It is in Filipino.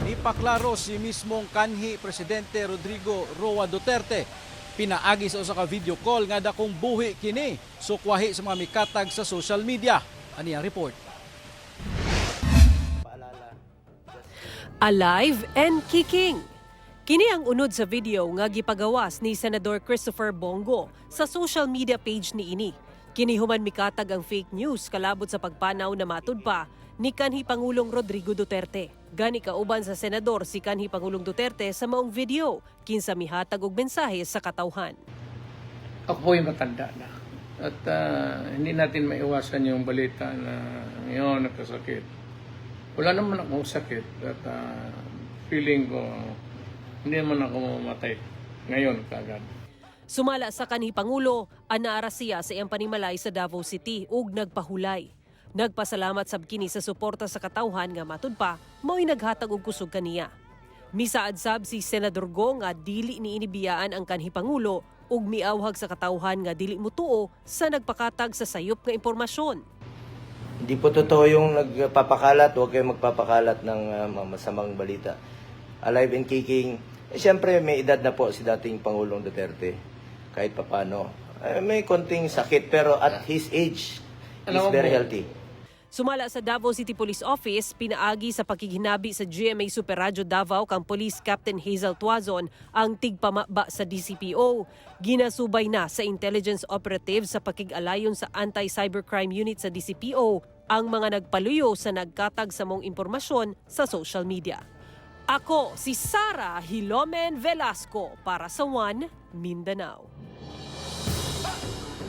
Ipaklaro si mismong kanhi Presidente Rodrigo Roa Duterte. Pinaagi sa usa ka video call nga dakong buhi kini sukwahi sa mga mikatag sa social media. Ani ang report. Alive and kicking. Kini ang unod sa video nga gipagawas ni Senador Christopher Bongo sa social media page ni ini. Kini human mikatag ang fake news kalabot sa pagpanaw na matud pa ni kanhi Pangulong Rodrigo Duterte. Gani kauban sa senador si kanhi Pangulong Duterte sa maong video kinsa mihatag og mensahe sa katawhan. Ako po yung matanda na. At hindi natin maiwasan yung balita na ngayon nagkasakit. Wala naman akong sakit at feeling ko hindi naman ako mamamatay ngayon kagad. Sumala sa kanhi Pangulo, anaara siya sa iyang panimalay sa Davao City ug nagpahulay. Nagpasalamat sab kini sa suporta sa katawhan nga matud pa mao'y naghatag og kusog kaniya. Misaad sab si Senador Go nga dili ni inibiyaan ang kanhi Pangulo ug miawhag sa katawhan nga dili mutuo sa nagpakatag sa sayop nga impormasyon. Hindi po totoo yung nagpapakalat, huwag kayong magpapakalat ng masamang balita. Alive and kicking. Siyempre may edad na po si dating Pangulong Duterte kahit papano. May konting sakit pero at his age, he's very healthy. Sumala sa Davao City Police Office, pinaagi sa pakikihinabi sa GMA Super Radio Davao kang Police Captain Hazel Tuazon ang tigpamaba sa DCPO. Ginasubay na sa intelligence operative sa pakig-alayon sa Anti-Cybercrime Unit sa DCPO ang mga nagpaluyo sa nagkatag sa mong impormasyon sa social media. Ako si Sara Hilomen Velasco para sa One Mindanao.